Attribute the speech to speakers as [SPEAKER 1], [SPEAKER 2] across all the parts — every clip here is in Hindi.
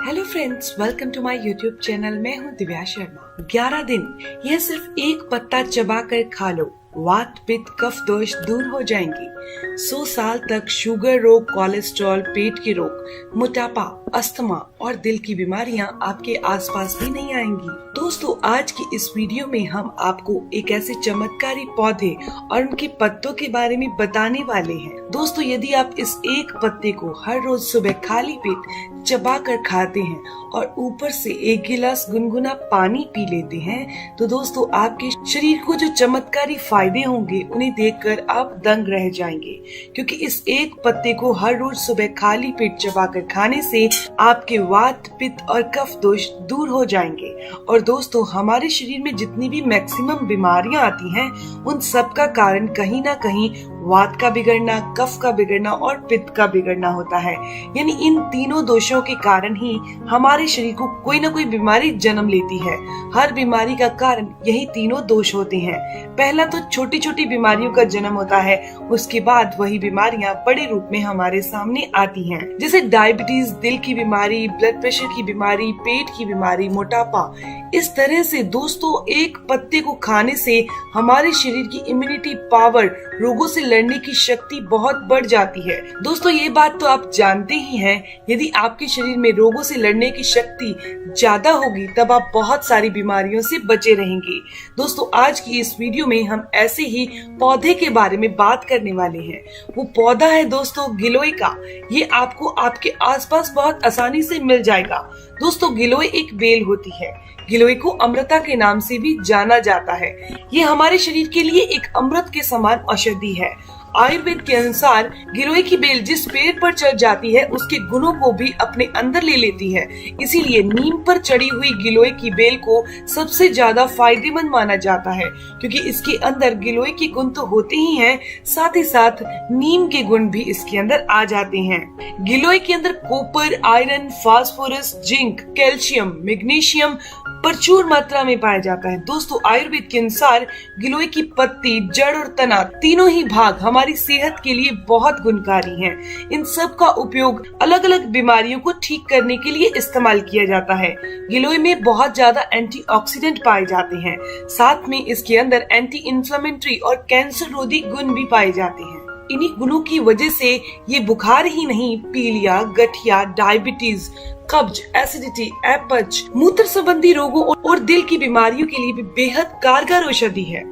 [SPEAKER 1] Hello friends, welcome to my YouTube channel. मैं हूं दिव्या शर्मा। 11 दिन यह सिर्फ एक पत्ता चबाकर खा लो, वात पित्त कफ दोष दूर हो जाएंगे। 100 साल तक शुगर रोग, कोलेस्ट्रॉल, पेट के रोग, मोटापा, अस्थमा और दिल की बीमारियां आपके आसपास भी नहीं आएंगी। दोस्तों, आज की इस वीडियो में हम आपको एक ऐसे चमत्कारी पौधे और उनके पत्तों के बारे में बताने वाले हैं। दोस्तों, यदि आप इस एक पत्ते को हर रोज सुबह खाली पेट चबा कर खाते हैं और ऊपर से 1 गिलास गुनगुना पानी पी लेते हैं, तो दोस्तों आपके शरीर को जो चमत्कारी फायदे होंगे उन्हें देखकर आप दंग रह जाएंगे। क्योंकि इस एक पत्ते को हर रोज सुबह खाली पेट चबाकर खाने से आपके वात, पित्त और कफ दोष दूर हो जाएंगे। और दोस्तों, हमारे शरीर में जितनी भी मैक्सिमम बीमारियां आती हैं, उन सब का कारण कहीं ना कहीं वात का बिगड़ना, कफ का बिगड़ना और पित्त का बिगड़ना होता है। यानी इन तीनों दोषों के कारण ही हमारे शरीर को कोई ना कोई बीमारी जन्म लेती है। हर बीमारी का कारण यही तीनों दोष होते हैं। पहला तो छोटी छोटी बीमारियों का जन्म होता है, उसके बाद वही बीमारियां बड़े रूप में हमारे सामने आती हैं, जैसे डायबिटीज, दिल की बीमारी, ब्लड प्रेशर की बीमारी, पेट की बीमारी, मोटापा। इस तरह से दोस्तों एक पत्ते को खाने से हमारे शरीर की इम्यूनिटी पावर, रोगों से लड़ने की शक्ति बहुत बढ़ जाती है। दोस्तों, ये बात तो आप जानते ही हैं, यदि आपके शरीर में रोगों से लड़ने की शक्ति ज्यादा होगी तब आप बहुत सारी बीमारियों से बचे रहेंगे। दोस्तों, आज की इस वीडियो में हम ऐसे ही पौधे के बारे में बात करने वाले हैं। वो पौधा है दोस्तों गिलोय का। ये आपको आपके आसपास बहुत आसानी से मिल जाएगा। दोस्तों, गिलोय एक बेल होती है। गिलोय को अमृता के नाम से भी जाना जाता है। ये हमारे शरीर के लिए एक अमृत के समान औषधि है। आयुर्वेद के अनुसार गिलोय की बेल जिस पेड़ पर चढ़ जाती है, उसके गुणों को भी अपने अंदर ले लेती है। इसीलिए नीम पर चढ़ी हुई गिलोय की बेल को सबसे ज्यादा फायदेमंद माना जाता है, क्योंकि इसके अंदर गिलोय के गुण तो होते ही हैं, साथ ही साथ नीम के गुण भी इसके अंदर आ जाते हैं। गिलोय के अंदर copper, iron, phosphorus, zinc, calcium, magnesium प्रचुर मात्रा में पाया जाता है। दोस्तों, आयुर्वेद के अनुसार गिलोय की पत्ती, जड़ और तना तीनों ही भाग हमारी सेहत के लिए बहुत गुणकारी हैं। इन सब का उपयोग अलग अलग बीमारियों को ठीक करने के लिए इस्तेमाल किया जाता है। गिलोय में बहुत ज्यादा एंटीऑक्सीडेंट पाए जाते हैं। साथ में इसके अंदर एंटी इंफ्लेमेटरी और कैंसर रोधी गुण भी पाए जाते हैं। इन्हीं गुणों की वजह से ये बुखार ही नहीं, पीलिया, गठिया, डायबिटीज, कब्ज, एसिडिटी, अपच, मूत्र संबंधी रोगों और दिल की बीमारियों के लिए भी बेहद कारगर औषधि है।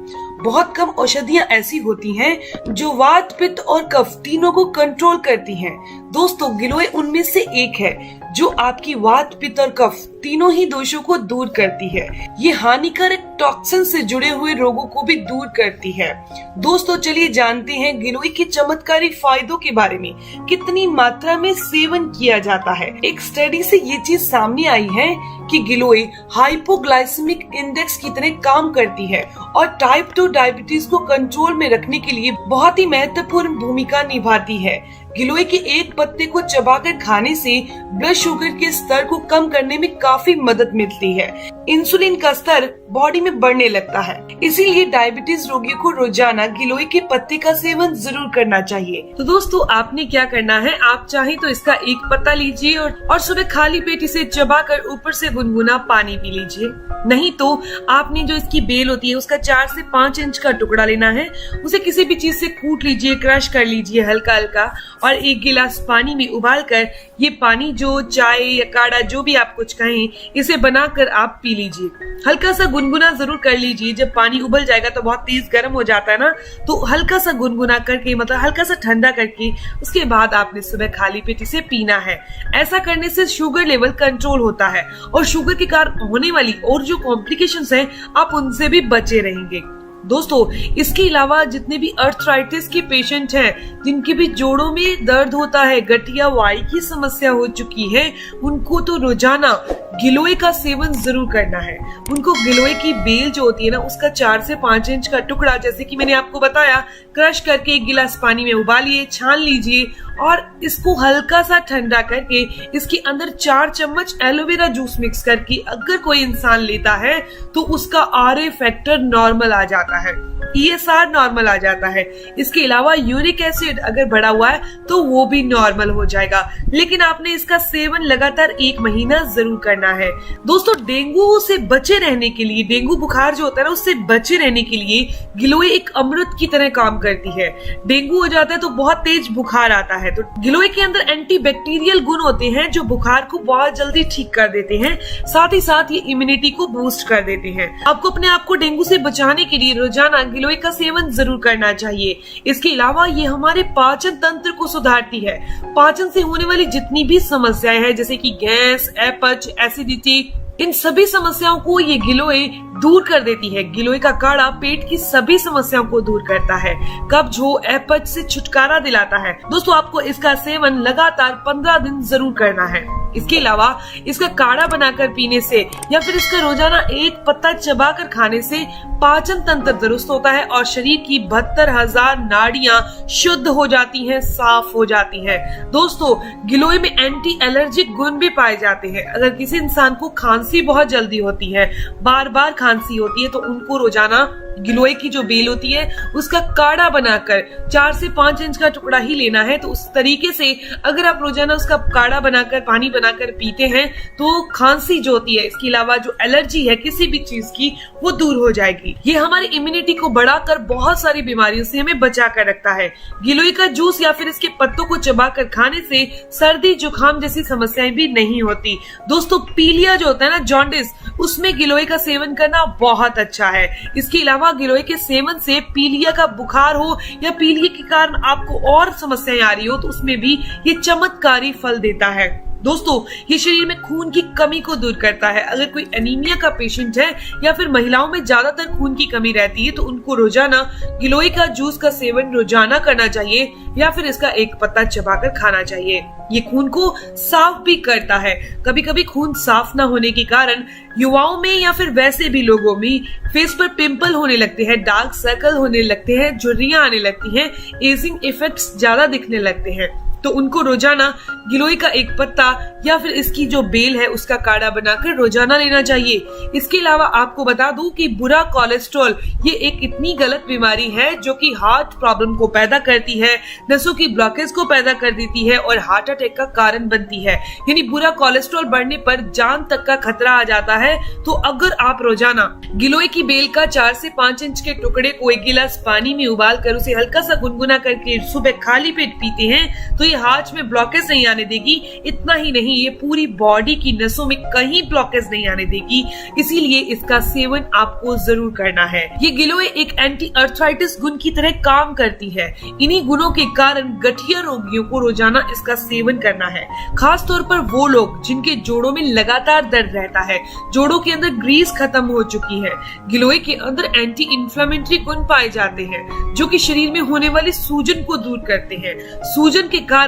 [SPEAKER 1] बहुत कम औषधियां ऐसी होती हैं जो वात, पित्त और कफ तीनों को कंट्रोल करती हैं। दोस्तों, गिलोय उनमें से एक है जो आपकी वात, पित्त और कफ तीनों ही दोषों को दूर करती है। ये हानिकारक टॉक्सिन से जुड़े हुए रोगों को भी दूर करती है। दोस्तों, चलिए जानते हैं गिलोय के चमत्कारी फायदों के बारे में। कितनी मात्रा में सेवन किया जाता है। एक स्टडी से ये चीज सामने आई है कि गिलोय हाइपोग्लाइसेमिक इंडेक्स की तरह काम करती है और टाइप 2 डायबिटीज को कंट्रोल में रखने के लिए बहुत ही महत्वपूर्ण भूमिका निभाती है। गिलोय के एक पत्ते को चबाकर खाने से ब्लड शुगर के स्तर को कम करने में काफी मदद मिलती है। इंसुलिन का स्तर बॉडी में बढ़ने लगता है। इसीलिए डायबिटीज रोगियों को रोजाना गिलोय के पत्ते का सेवन जरूर करना चाहिए। तो दोस्तों, आपने क्या करना है, आप चाहे तो इसका एक पत्ता लीजिए और सुबह खाली पेट इसे चबाकर ऊपर से गुनगुना पानी पी लीजिए। नहीं तो आपने जो इसकी बेल होती है उसका 4 से 5 इंच का टुकड़ा लेना है। उसे किसी भी चीज से कूट लीजिए, क्रश कर लीजिए हल्का हल्का, और 1 गिलास पानी में उबालकर ये पानी, जो चाय या काढ़ा जो भी आप कुछ कहें, इसे बनाकर आप पी लीजिए। हल्का सा गुनगुना जरूर कर लीजिए। जब पानी उबल जाएगा तो बहुत तेज गर्म हो जाता है ना, तो हल्का सा गुनगुना करके, मतलब हल्का सा ठंडा करके, उसके बाद आपने सुबह खाली पेट इसे पीना है। ऐसा करने से शुगर लेवल कंट्रोल होता है और शुगर के कारण होने वाली और जो कॉम्प्लिकेशंस हैं, आप उनसे भी बचे रहेंगे। दोस्तों, इसके अलावा जितने भी अर्थराइटिस के पेशेंट हैं, जिनके भी जोड़ों में दर्द होता है, गठिया वाई की समस्या हो चुकी है, उनको तो रोजाना गिलोय का सेवन जरूर करना है। उनको गिलोय की बेल जो होती है ना, उसका 4 से 5 इंच का टुकड़ा, जैसे कि मैंने आपको बताया, क्रश करके 1 गिलास पानी में उबालिए, छान लीजिए और इसको हल्का सा ठंडा करके इसके अंदर 4 चम्मच एलोवेरा जूस मिक्स करके अगर कोई इंसान लेता है तो उसका RA फैक्टर नॉर्मल आ जाता है। ESR नॉर्मल आ जाता है। इसके अलावा यूरिक एसिड अगर बढ़ा हुआ है तो वो भी नॉर्मल हो जाएगा, लेकिन आपने इसका सेवन लगातार 1 महीना जरूर करना है। दोस्तों, डेंगू से बचे रहने के लिए, डेंगू बुखार जो होता है ना, उससे बचे रहने के लिए गिलोय एक अमृत की तरह काम करती है। डेंगू हो जाता है तो बहुत तेज बुखार आता है, तो गिलोय के अंदर एंटीबैक्टीरियल गुण होते हैं जो बुखार को बहुत जल्दी ठीक कर देते हैं, साथ ही साथ ये इम्यूनिटी को बूस्ट कर देते हैं। आपको अपने आप को डेंगू से बचाने के लिए रोजाना गिलोय का सेवन जरूर करना चाहिए। इसके अलावा ये हमारे पाचन तंत्र को सुधारती है। पाचन से होने वाली जितनी भी समस्याएं हैं, जैसे कि गैस, अपच, एसिडिटी, इन सभी समस्याओं को ये गिलोय दूर कर देती है। गिलोय का काढ़ा पेट की सभी समस्याओं को दूर करता है, कब्ज हो, अपच से छुटकारा दिलाता है। दोस्तों, आपको इसका सेवन लगातार 15 दिन जरूर करना है। इसके अलावा इसका काढ़ा बनाकर पीने से या फिर इसका रोजाना एक पत्ता चबाकर खाने से पाचन तंत्र दुरुस्त होता है और शरीर की 72,000 नाड़ियां शुद्ध हो जाती हैं, साफ हो जाती हैं। दोस्तों, गिलोय में एंटी एलर्जिक गुण भी पाए जाते हैं। अगर किसी इंसान को खांसी बहुत जल्दी होती है, बार बार खांसी होती है, तो उनको रोजाना गिलोय की जो बेल होती है उसका काढ़ा बनाकर 4 से 5 इंच का टुकड़ा ही लेना है। तो उस तरीके से अगर आप रोजाना उसका काढ़ा बनाकर, पानी बनाकर पीते हैं तो खांसी जो होती है, इसके अलावा जो एलर्जी है किसी भी चीज की, वो दूर हो जाएगी। ये हमारी इम्यूनिटी को बढ़ाकर बहुत सारी बीमारियों से हमें बचा कर रखता है। गिलोय का जूस या फिर इसके पत्तों को चबाकर खाने से सर्दी जुकाम जैसी समस्याएं भी नहीं होती। दोस्तों, पीलिया जो होता है ना, जॉन्डिस, उसमें गिलोय का सेवन करना बहुत अच्छा है। इसके अलावा गिलोय के सेवन से पीलिया का बुखार हो या पीलिया के कारण आपको और समस्याएं आ रही हो, तो उसमें भी ये चमत्कारी फल देता है। दोस्तों, ये शरीर में खून की कमी को दूर करता है। अगर कोई एनीमिया का पेशेंट है या फिर महिलाओं में ज्यादातर खून की कमी रहती है, तो उनको रोजाना गिलोय का जूस का सेवन रोजाना करना चाहिए या फिर इसका एक पत्ता चबाकर खाना चाहिए। ये खून को साफ भी करता है। कभी कभी खून साफ न होने के कारण युवाओं में या फिर वैसे भी लोगों में फेस पर पिंपल होने लगते हैं, डार्क सर्कल होने लगते हैं, झुर्रियां आने लगती हैं, एजिंग इफेक्ट्स ज्यादा दिखने लगते हैं, तो उनको रोजाना गिलोय का एक पत्ता या फिर इसकी जो बेल है उसका काढ़ा बनाकर रोजाना लेना चाहिए। इसके अलावा आपको बता दूं कि बुरा कोलेस्ट्रॉल ये एक इतनी गलत बीमारी है जो कि हार्ट प्रॉब्लम को पैदा करती है, नसों की ब्लॉकेज को पैदा कर देती है और हार्ट अटैक का कारण बनती है। यानी बुरा कोलेस्ट्रॉल बढ़ने पर जान तक का खतरा आ जाता है। तो अगर आप रोजाना गिलोय की बेल का 4 से 5 इंच के टुकड़े को 1 गिलास पानी में उबाल कर उसे हल्का सा गुनगुना करके सुबह खाली पेट पीते हैं, तो हार्ट में ब्लॉकेज नहीं आने देगी। इतना ही नहीं, ये पूरी बॉडी की नसों में कहीं ब्लॉकेज नहीं आने देगी। इसीलिए इसका सेवन आपको जरूर करना है। ये गिलोय एक एंटी अर्थराइटिस गुण की तरह काम करती है। इन्हीं गुणों के कारण गठिया रोगियों को रोजाना इसका सेवन करना है। खास तौर पर वो लोग जिनके जोड़ों में लगातार दर्द रहता है, जोड़ों के अंदर ग्रीस खत्म हो चुकी है। गिलोय के अंदर एंटी इंफ्लेमेटरी गुण पाए जाते हैं जो कि शरीर में होने वाली सूजन को दूर करते हैं। सूजन के कारण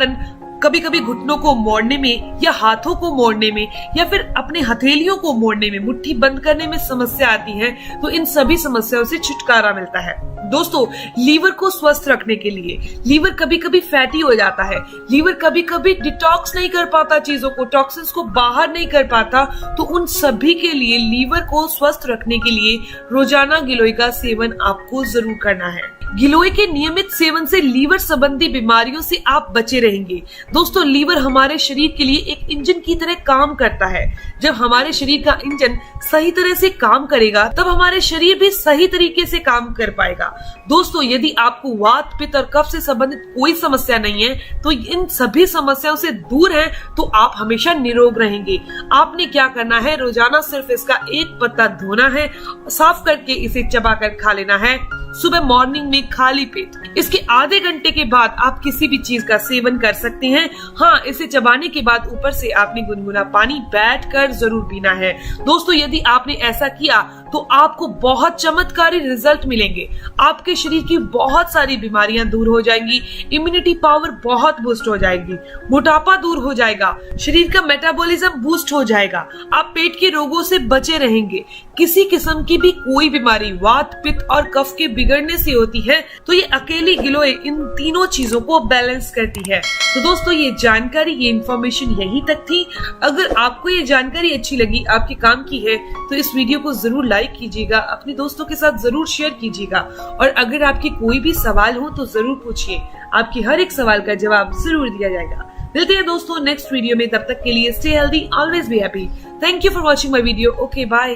[SPEAKER 1] कभी कभी घुटनों को मोड़ने में या हाथों को मोड़ने में या फिर अपने हथेलियों को मोड़ने में, मुट्ठी बंद करने में समस्या आती है, तो इन सभी समस्याओं से छुटकारा मिलता है। दोस्तों, लीवर को स्वस्थ रखने के लिए, लीवर कभी कभी फैटी हो जाता है, लीवर कभी कभी डिटॉक्स नहीं कर पाता चीजों को, टॉक्सिन्स को बाहर नहीं कर पाता, तो उन सभी के लिए लीवर को स्वस्थ रखने के लिए रोजाना गिलोय का सेवन आपको जरूर करना है। गिलोय के नियमित सेवन से लीवर संबंधी बीमारियों से आप बचे रहेंगे। दोस्तों, लीवर हमारे शरीर के लिए एक इंजन की तरह काम करता है। जब हमारे शरीर का इंजन सही तरह से काम करेगा, तब हमारे शरीर भी सही तरीके से काम कर पाएगा। दोस्तों, यदि आपको वात, पित्त और कफ से संबंधित कोई समस्या नहीं है, तो इन सभी समस्याओं से दूर है, तो आप हमेशा निरोग रहेंगे। आपने क्या करना है, रोजाना सिर्फ इसका एक पत्ता धोना है, साफ करके इसे चबाकर खा लेना है सुबह मॉर्निंग में खाली पेट। इसके आधे घंटे के बाद आप किसी भी चीज का सेवन कर सकते हैं। हाँ, इसे चबाने के बाद ऊपर से आपने गुनगुना पानी बैठकर जरूर पीना है। दोस्तों, यदि आपने ऐसा किया तो आपको बहुत चमत्कारी रिजल्ट मिलेंगे। आपके शरीर की बहुत सारी बीमारियां दूर हो जाएंगी, इम्यूनिटी पावर बहुत बूस्ट हो जाएगी, मोटापा दूर हो जाएगा, शरीर का मेटाबॉलिज्म बूस्ट हो जाएगा, आप पेट के रोगों से बचे रहेंगे, किसी किस्म की भी कोई बीमारी वात, पित्त और कफ के बिगड़ने से होती है तो ये अकेली गिलोय इन तीनों चीजों को बैलेंस करती है। तो दोस्तों ये जानकारी, ये इन्फॉर्मेशन यहीं तक थी। अगर आपको ये जानकारी अच्छी लगी, आपके काम की है, तो इस वीडियो को जरूर लाइक कीजिएगा, अपने दोस्तों के साथ जरूर शेयर कीजिएगा और अगर आपके कोई भी सवाल हो तो जरूर पूछिए, आपके हर एक सवाल का जवाब जरूर दिया जाएगा। मिलते हैं दोस्तों नेक्स्ट वीडियो में, तब तक के लिए stay healthy, always be happy. Thank you for watching my video. Okay bye.